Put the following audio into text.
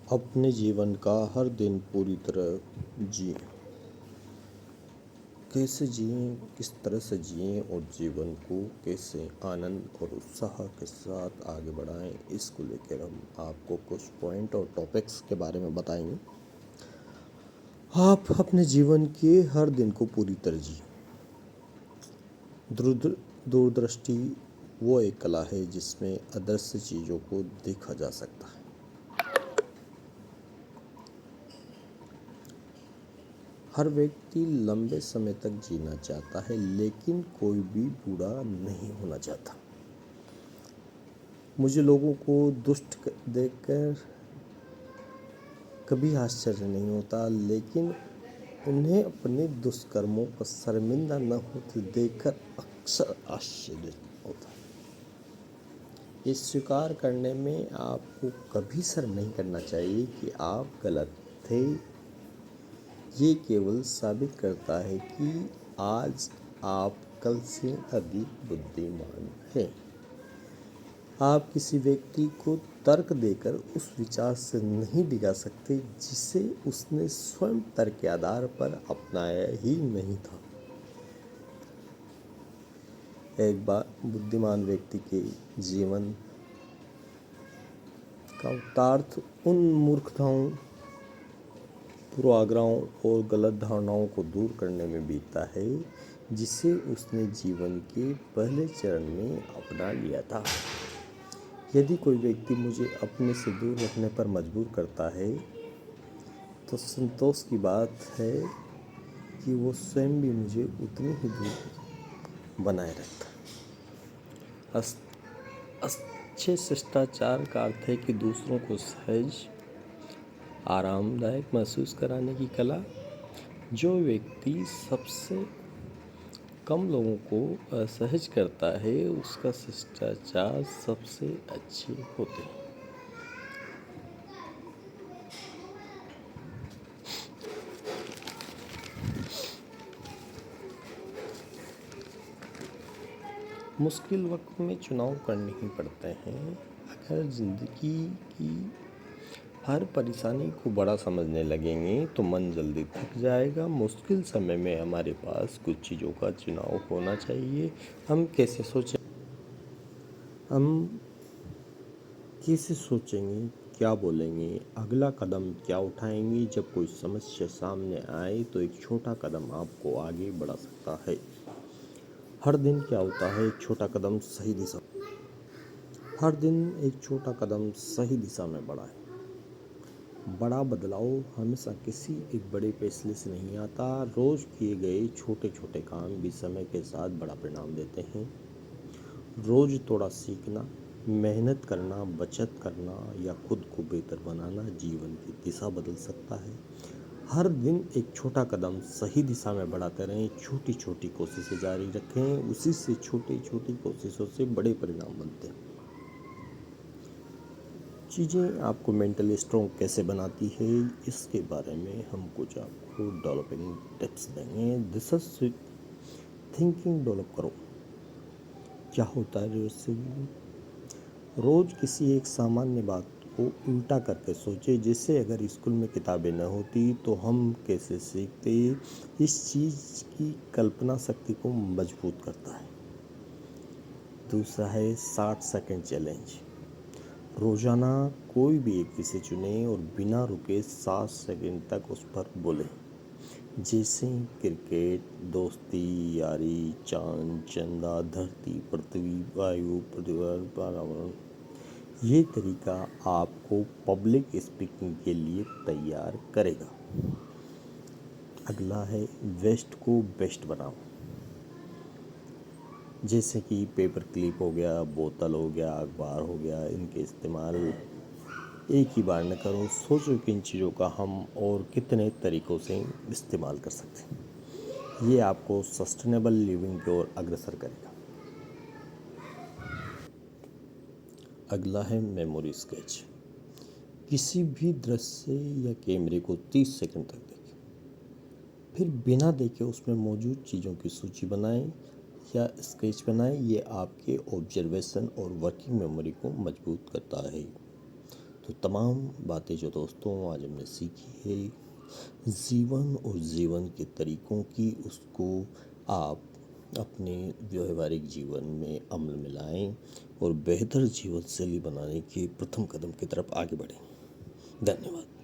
अपने जीवन का हर दिन पूरी तरह जिएं। कैसे जिएं, किस तरह से जिएं और जीवन को कैसे आनंद और उत्साह के साथ आगे बढ़ाएं, इसको लेकर हम आपको कुछ पॉइंट और टॉपिक्स के बारे में बताएंगे। आप अपने जीवन के हर दिन को पूरी तरह जिएं। दूरदृष्टि वो एक कला है जिसमें अदृश्य चीज़ों को देखा जा सकता है। हर व्यक्ति लंबे समय तक जीना चाहता है, लेकिन कोई भी बूढ़ा नहीं होना चाहता। मुझे लोगों को दुष्ट देखकर कभी आश्चर्य नहीं होता, लेकिन उन्हें अपने दुष्कर्मों पर शर्मिंदा न होते देखकर अक्सर आश्चर्य होता है। ये स्वीकार करने में आपको कभी शर्म नहीं करना चाहिए कि आप गलत थे। ये केवल साबित करता है कि आज आप कल से अधिक बुद्धिमान हैं। आप किसी व्यक्ति को तर्क देकर उस विचार से नहीं डिगा सकते जिसे उसने स्वयं तर्क के आधार पर अपनाया ही नहीं था। एक बार बुद्धिमान व्यक्ति के जीवन का उत्तरार्थ उन मूर्खताओं, पूर्वाग्रहों और गलत धारणाओं को दूर करने में बीतता है जिसे उसने जीवन के पहले चरण में अपना लिया था। यदि कोई व्यक्ति मुझे अपने से दूर रखने पर मजबूर करता है, तो संतोष की बात है कि वो स्वयं भी मुझे उतनी ही दूर बनाए रखता है। अच्छे शिष्टाचार का अर्थ है कि दूसरों को सहज, आरामदायक महसूस कराने की कला। जो व्यक्ति सबसे कम लोगों को असहज करता है, उसका शिष्टाचार सबसे अच्छे होते हैं। मुश्किल वक्त में चुनाव करने ही पड़ते हैं। अगर जिंदगी की हर परेशानी को बड़ा समझने लगेंगे तो मन जल्दी थक जाएगा। मुश्किल समय में हमारे पास कुछ चीज़ों का चुनाव होना चाहिए। हम कैसे सोचेंगे, क्या बोलेंगे, अगला कदम क्या उठाएंगे। जब कोई समस्या सामने आए तो एक छोटा कदम आपको आगे बढ़ा सकता है। हर दिन क्या होता है, एक छोटा कदम सही दिशा। हर दिन एक छोटा कदम सही दिशा में बढ़ाएं। बड़ा बदलाव हमेशा किसी एक बड़े फैसले से नहीं आता। रोज किए गए छोटे छोटे काम भी समय के साथ बड़ा परिणाम देते हैं। रोज थोड़ा सीखना, मेहनत करना, बचत करना या खुद को बेहतर बनाना जीवन की दिशा बदल सकता है। हर दिन एक छोटा कदम सही दिशा में बढ़ाते रहें। छोटी छोटी कोशिशें जारी रखें। उसी से छोटी छोटी कोशिशों से बड़े परिणाम बनते हैं। चीज़ें आपको मेंटली स्ट्रॉन्ग कैसे बनाती है, इसके बारे में हम कुछ आपको डेवलपिंग टिप्स देंगे। दिस इज थिंकिंग डेवलप करो। क्या होता है रोज किसी एक सामान्य बात को उल्टा करके सोचे। जैसे अगर स्कूल में किताबें न होती तो हम कैसे सीखते। इस चीज़ की कल्पना शक्ति को मजबूत करता है। दूसरा है 60 सेकंड चैलेंज। रोजाना कोई भी एक विषय चुने और बिना रुके 60 सेकंड तक उस पर बोले। जैसे क्रिकेट, दोस्ती, यारी, चांद, चंदा, धरती, पृथ्वी, वायु, पर्यावरण। ये तरीका आपको पब्लिक स्पीकिंग के लिए तैयार करेगा। अगला है वेस्ट को बेस्ट बनाओ। जैसे कि पेपर क्लिप हो गया, बोतल हो गया, अखबार हो गया, इनके इस्तेमाल एक ही बार न करो। सोचो कि इन चीज़ों का हम और कितने तरीक़ों से इस्तेमाल कर सकते हैं। ये आपको सस्टेनेबल लिविंग की ओर अग्रसर करेगा। अगला है मेमोरी स्केच। किसी भी दृश्य या कैमरे को 30 सेकंड तक देखें, फिर बिना देखे उसमें मौजूद चीज़ों की सूची बनाएं या स्केच बनाएं। ये आपके ऑब्जर्वेशन और वर्किंग मेमोरी को मजबूत करता है। तो तमाम बातें जो दोस्तों आज हमने सीखी है जीवन और जीवन के तरीकों की, उसको आप अपने व्यवहारिक जीवन में अमल में लाएं और बेहतर जीवन शैली बनाने के प्रथम कदम की तरफ आगे बढ़ें। धन्यवाद।